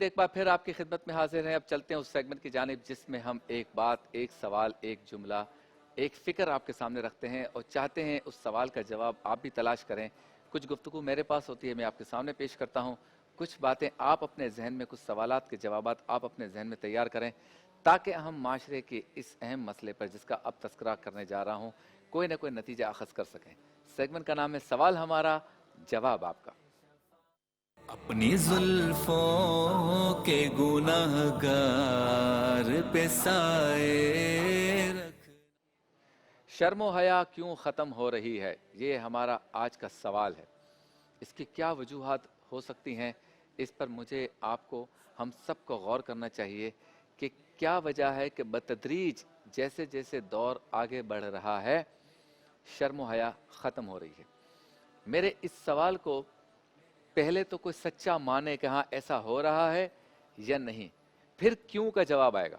ایک بار پھر آپ کی خدمت میں حاضر ہیں. اب چلتے ہیں اس سیگمنٹ کی جانب جس میں ہم ایک بات، ایک سوال، ایک جملہ، ایک فکر آپ کے سامنے رکھتے ہیں اور چاہتے ہیں اس سوال کا جواب آپ بھی تلاش کریں. کچھ گفتگو میرے پاس ہوتی ہے، میں آپ کے سامنے پیش کرتا ہوں. کچھ باتیں آپ اپنے ذہن میں، کچھ سوالات کے جوابات آپ اپنے ذہن میں تیار کریں تاکہ ہم معاشرے کے اس اہم مسئلے پر جس کا اب تذکرہ کرنے جا رہا ہوں کوئی نہ کوئی نتیجہ اخذ کر سکیں. سیگمنٹ کا نام ہے سوال ہمارا، جواب آپ کا. اپنی زلفوں کے گناہ گار پہ سائے رکھ. شرم و حیا کیوں ختم ہو رہی ہے، یہ ہمارا آج کا سوال ہے. اس کی کیا وجوہات ہو سکتی ہیں، اس پر مجھے، آپ کو، ہم سب کو غور کرنا چاہیے کہ کیا وجہ ہے کہ بتدریج جیسے جیسے دور آگے بڑھ رہا ہے شرم و حیا ختم ہو رہی ہے. میرے اس سوال کو پہلے تو کوئی سچا مانے کہ ہاں ایسا ہو رہا ہے یا نہیں، پھر کیوں کا جواب آئے گا.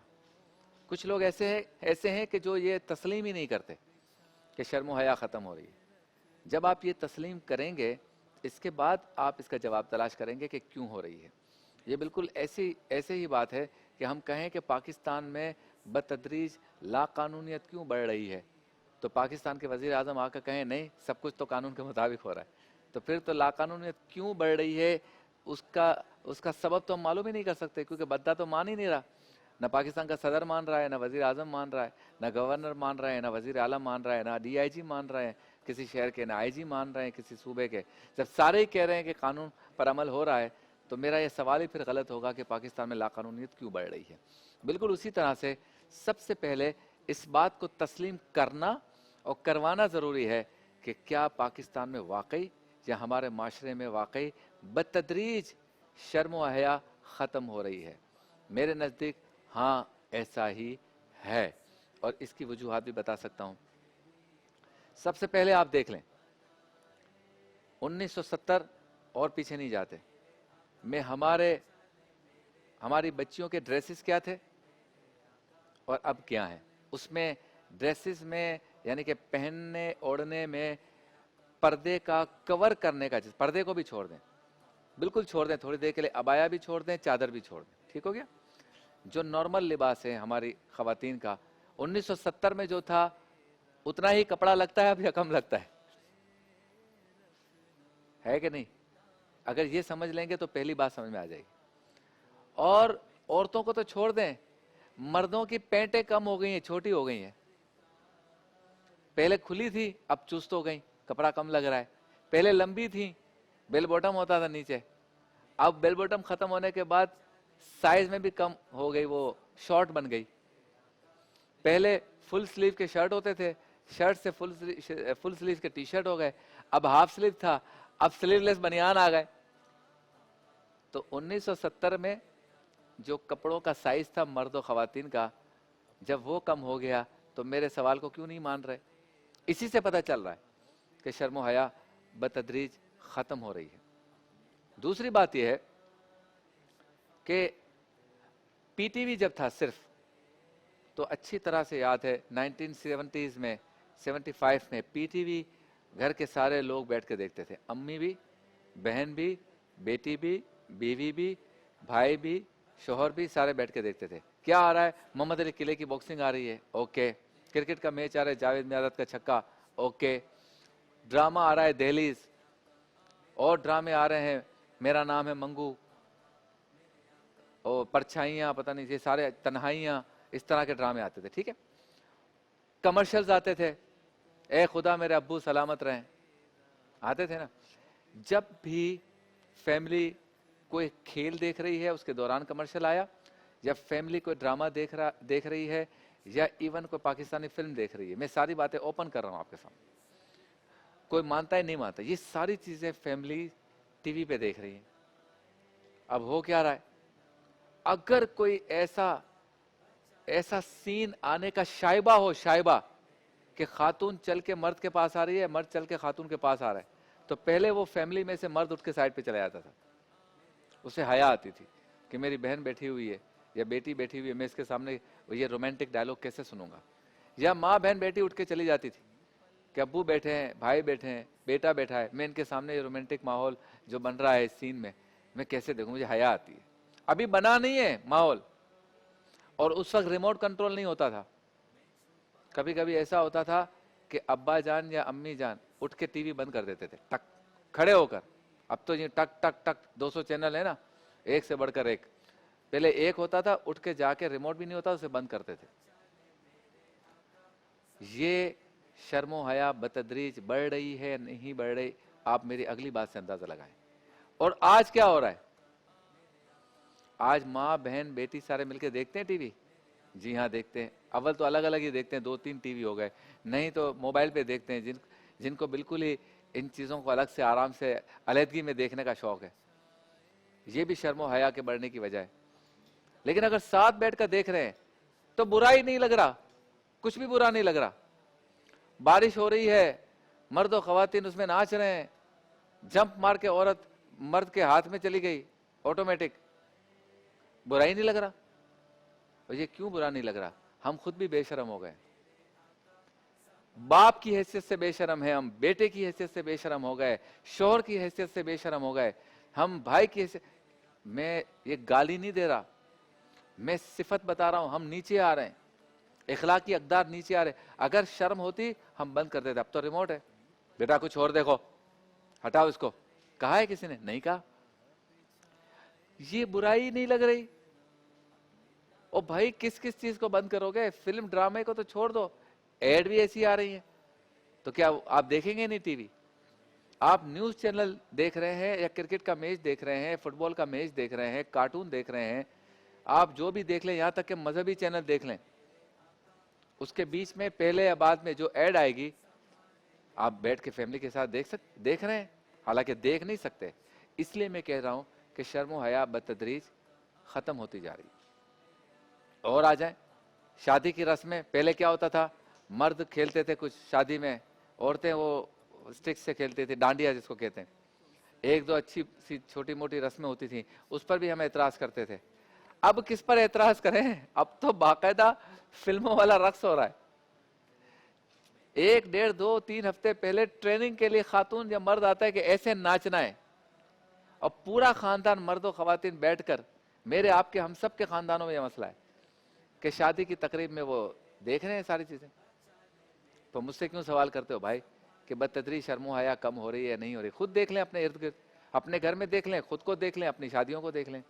کچھ لوگ ایسے ہیں کہ جو یہ تسلیم ہی نہیں کرتے کہ شرم و حیا ختم ہو رہی ہے. جب آپ یہ تسلیم کریں گے اس کے بعد آپ اس کا جواب تلاش کریں گے کہ کیوں ہو رہی ہے. یہ بالکل ایسے ہی بات ہے کہ ہم کہیں کہ پاکستان میں بتدریج لا قانونیت کیوں بڑھ رہی ہے، تو پاکستان کے وزیر اعظم آ کر کہیں نہیں سب کچھ تو قانون کے مطابق ہو رہا ہے. تو پھر تو لا قانونیت کیوں بڑھ رہی ہے اس کا سبب تو ہم معلوم ہی نہیں کر سکتے، کیونکہ بدہ تو مان ہی نہیں رہا. نہ پاکستان کا صدر مان رہا ہے، نہ وزیر اعظم مان رہا ہے، نہ گورنر مان رہا ہے، نہ وزیر اعلیٰ مان رہا ہے، نہ ڈی آئی جی مان رہے ہیں کسی شہر کے، نہ آئی جی مان رہے ہیں کسی صوبے کے. جب سارے ہی کہہ رہے ہیں کہ قانون پر عمل ہو رہا ہے تو میرا یہ سوال ہی پھر غلط ہوگا کہ پاکستان میں لا قانونیت کیوں بڑھ رہی ہے. بالکل اسی طرح سے سب سے پہلے اس بات کو تسلیم کرنا اور کروانا ضروری ہے کہ کیا پاکستان میں واقعی یا ہمارے معاشرے میں واقعی بتدریج شرم و حیا ختم ہو رہی ہے. میرے نزدیک ہاں ایسا ہی ہے، اور اس کی وجوہات بھی بتا سکتا ہوں. سب سے پہلے آپ دیکھ لیں 1970 اور پیچھے نہیں جاتے میں ہماری بچیوں کے ڈریسز کیا تھے اور اب کیا ہیں. اس میں ڈریسز میں یعنی کہ پہننے اوڑھنے میں پردے کا کور کرنے کا، پردے کو بھی چھوڑ دیں، بالکل چھوڑ دیں، تھوڑی دیر کے لیے عبایا بھی چھوڑ دیں، چادر بھی چھوڑ دیں، ٹھیک ہو گیا. جو نارمل لباس ہے ہماری خواتین کا 1970 میں جو تھا اتنا ہی کپڑا لگتا ہے اب یا کم لگتا ہے کہ نہیں؟ اگر یہ سمجھ لیں گے تو پہلی بات سمجھ میں آ جائے گی. اور عورتوں کو تو چھوڑ دیں، مردوں کی پینٹیں کم ہو گئی ہیں، چھوٹی ہو گئی ہیں. پہلے کھلی تھی اب چست ہو گئی، کپڑا کم لگ رہا ہے. پہلے لمبی تھی، بیل بوٹم ہوتا تھا نیچے، اب بیل بوٹم ختم ہونے کے بعد سائز میں بھی کم ہو گئی، وہ شارٹ بن گئی. پہلے فل سلیو کے شرٹ ہوتے تھے، شرٹ سے فل سلیو کے ٹی شرٹ ہو گئے، اب ہاف سلیو تھا اب سلیو لیس بنیان آ گئے. تو 1970 میں جو کپڑوں کا سائز تھا مرد و خواتین کا، جب وہ کم ہو گیا تو میرے سوال کو کیوں نہیں مان رہے؟ اسی سے پتہ چل رہا ہے کہ شرم و حیا بتدریج ختم ہو رہی ہے. دوسری بات یہ ہے کہ پی ٹی وی جب تھا صرف، تو اچھی طرح سے یاد ہے 1970s میں 75 میں پی ٹی وی گھر کے سارے لوگ بیٹھ کے دیکھتے تھے، امی بھی، بہن بھی، بیٹی بھی، بیوی بھی، بھائی بھی، شوہر بھی، سارے بیٹھ کے دیکھتے تھے. کیا آ رہا ہے؟ محمد علی قلعے کی باکسنگ آ رہی ہے، اوکے. کرکٹ کا میچ آ رہا ہے، جاوید میاں کا چھکا، اوکے. ڈرامہ آ رہا ہے دہلیز، اور ڈرامے آ رہے ہیں میرا نام ہے منگو، اور پرچھائیاں، پتہ نہیں یہ سارے تنہائیاں، اس طرح کے ڈرامے آتے تھے، ٹھیک ہے. کمرشلز آتے تھے، اے خدا میرے ابو سلامت رہیں، آتے تھے نا. جب بھی فیملی کوئی کھیل دیکھ رہی ہے اس کے دوران کمرشل آیا، جب فیملی کوئی ڈرامہ دیکھ رہی ہے، یا ایون کوئی پاکستانی فلم دیکھ رہی ہے، میں ساری باتیں اوپن کر رہا ہوں آپ کے سامنے، کوئی مانتا ہے نہیں مانتا، یہ ساری چیزیں فیملی ٹی وی پہ دیکھ رہی ہیں. اب ہو کیا رہا ہے؟ اگر کوئی ایسا سین آنے کا شائبہ ہو، شائبہ کہ خاتون چل کے مرد کے پاس آ رہی ہے، مرد چل کے خاتون کے پاس آ رہا ہے، تو پہلے وہ فیملی میں سے مرد اٹھ کے سائڈ پہ چلا جاتا تھا. اسے حیا آتی تھی کہ میری بہن بیٹھی ہوئی ہے یا بیٹی بیٹھی ہوئی ہے، میں اس کے سامنے یہ رومانٹک ڈائلاگ کیسے سنوں گا. یا ماں بہن بیٹی اٹھ کے چلی جاتی تھی کہ ابو بیٹھے ہیں, بھائی بیٹھے ہیں, بیٹا بیٹھا ہے, میں ان کے سامنے یہ رومانٹک ماحول جو بن رہا ہے اس سین میں کیسے دیکھوں؟ مجھے حیا آتی ہے. ابھی بنا نہیں ہے ماحول, اور اس وقت ریموٹ کنٹرول نہیں ہوتا تھا. کبھی کبھی ایسا ہوتا تھا کہ ابا جان یا امی جان اٹھ کے ٹی وی بند کر دیتے تھے ٹک, کھڑے ہو کر. اب تو یہ ٹک ٹک ٹک 200 چینل ہے نا, ایک سے بڑھ کر ایک. پہلے ایک ہوتا تھا, اٹھ کے جا کے ریموٹ بھی نہیں ہوتا, اسے بند کرتے تھے. یہ شرم و حیا بتدریج بڑھ رہی ہے, نہیں بڑھ رہی, آپ میری اگلی بات سے اندازہ لگائیں. اور آج کیا ہو رہا ہے؟ آج ماں بہن بیٹی سارے مل کے دیکھتے ہیں ٹی وی. جی ہاں دیکھتے ہیں. اول تو الگ الگ ہی دیکھتے ہیں, 2-3 ٹی وی ہو گئے, نہیں تو موبائل پہ دیکھتے ہیں. جن کو بالکل ہی ان چیزوں کو الگ سے آرام سے علیحدگی میں دیکھنے کا شوق ہے. یہ بھی شرم و حیا کے بڑھنے کی وجہ ہے. لیکن اگر ساتھ بیٹھ کر دیکھ رہے ہیں تو برا ہی نہیں لگ رہا, کچھ بھی برا نہیں لگ رہا. بارش ہو رہی ہے, مرد و خواتین اس میں ناچ رہے ہیں, جمپ مار کے عورت مرد کے ہاتھ میں چلی گئی آٹومیٹک, برا ہی نہیں لگ رہا. اور یہ کیوں برا نہیں لگ رہا؟ ہم خود بھی بے شرم ہو گئے. باپ کی حیثیت سے بے شرم ہے ہم, بیٹے کی حیثیت سے بے شرم ہو گئے, شوہر کی حیثیت سے بے شرم ہو گئے, ہم بھائی کی حیثیت. میں یہ گالی نہیں دے رہا, میں صفت بتا رہا ہوں. ہم نیچے آ رہے ہیں, اخلاقی اقدار نیچے آ رہے ہیں. اگر شرم ہوتی ہم بند کر دیتے. اب تو ریموٹ ہے, بیٹا کچھ اور دیکھو, ہٹاؤ اس کو. کہا ہے کسی نے؟ نہیں کہا. یہ برائی نہیں لگ رہی. او بھائی کس کس چیز کو بند کرو گے؟ فلم ڈرامے کو تو چھوڑ دو, ایڈ بھی ایسی آ رہی ہیں, تو کیا آپ دیکھیں گے نہیں ٹی وی؟ آپ نیوز چینل دیکھ رہے ہیں, یا کرکٹ کا میچ دیکھ رہے ہیں, فٹ بال کا میچ دیکھ رہے ہیں, کارٹون دیکھ رہے ہیں, آپ جو بھی دیکھ لیں, یہاں تک کہ مذہبی چینل دیکھ لیں, اس کے بیچ میں پہلے یا بعد میں جو ایڈ آئے گی, آپ بیٹھ کے فیملی کے ساتھ دیکھ رہے ہیں. حالانکہ دیکھ نہیں سکتے. اس لیے میں کہہ رہا ہوں کہ شرم و حیا بتدریج ختم ہوتی جا رہی ہے. اور آ جائیں شادی کی رسمیں. پہلے کیا ہوتا تھا؟ مرد کھیلتے تھے کچھ شادی میں, عورتیں وہ اسٹک سے کھیلتی تھی, ڈانڈیا جس کو کہتے ہیں. ایک دو اچھی سی چھوٹی موٹی رسمیں ہوتی تھیں, اس پر بھی ہم اعتراض کرتے تھے. اب کس پر اعتراض کریں؟ اب تو باقاعدہ فلموں والا رقص ہو رہا ہے. 1, 1.5, 2, 3 ہفتے پہلے ٹریننگ کے لیے خاتون یا مرد آتا ہے کہ ایسے ناچنا ہے, اور پورا خاندان مرد و خواتین بیٹھ کر, میرے آپ کے ہم سب کے خاندانوں میں یہ مسئلہ ہے کہ شادی کی تقریب میں وہ دیکھ رہے ہیں ساری چیزیں. تو مجھ سے کیوں سوال کرتے ہو بھائی کہ بدتدریج شرم و حیا کم ہو رہی ہے یا نہیں ہو رہی؟ خود دیکھ لیں اپنے ارد گرد, اپنے گھر میں دیکھ لیں, خود کو دیکھ لیں, اپنی شادیوں کو دیکھ لیں,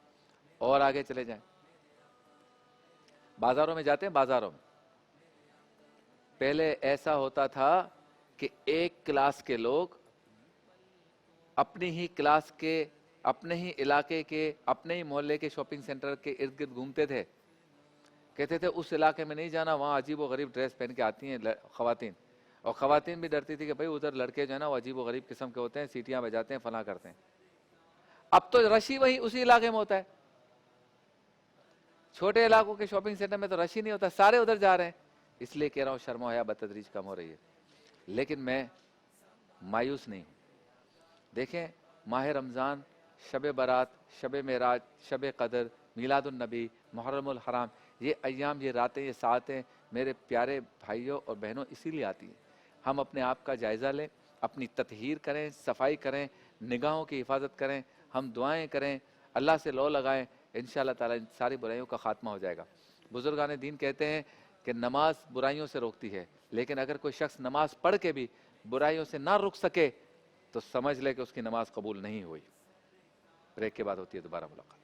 اور آگے چلے جائیں. بازاروں میں جاتے ہیں, بازاروں میں پہلے ایسا ہوتا تھا کہ ایک کلاس کے لوگ اپنی ہی کلاس کے, اپنے ہی علاقے کے, اپنے ہی محلے کے شاپنگ سینٹر کے ارد گرد گھومتے تھے. کہتے تھے اس علاقے میں نہیں جانا, وہاں عجیب و غریب ڈریس پہن کے آتی ہیں خواتین. اور خواتین بھی ڈرتی تھی کہ بھائی ادھر لڑکے جو ہے نا وہ عجیب و غریب قسم کے ہوتے ہیں, سیٹیاں بجاتے ہیں, فلاں کرتے ہیں. اب تو رش ہی وہی اسی علاقے میں ہوتا ہے. چھوٹے علاقوں کے شاپنگ سینٹر میں تو رش ہی نہیں ہوتا, سارے ادھر جا رہے ہیں. اس لیے کہہ رہا ہوں شرم و حیا بتدریج کم ہو رہی ہے. لیکن میں مایوس نہیں ہوں. دیکھیں ماہ رمضان, شب برات, شب معراج, شب قدر, میلاد النبی, محرم الحرام, یہ ایام, یہ راتیں, یہ ساعتیں میرے پیارے بھائیوں اور بہنوں اسی لیے آتی ہیں. ہم اپنے آپ کا جائزہ لیں, اپنی تطہیر کریں, صفائی کریں, نگاہوں کی حفاظت کریں, ہم دعائیں کریں, اللہ سے لو لگائیں. انشاءاللہ تعالی ان ساری برائیوں کا خاتمہ ہو جائے گا. بزرگان دین کہتے ہیں کہ نماز برائیوں سے روکتی ہے, لیکن اگر کوئی شخص نماز پڑھ کے بھی برائیوں سے نہ رک سکے تو سمجھ لے کہ اس کی نماز قبول نہیں ہوئی. بریک کے بعد ہوتی ہے دوبارہ ملاقات.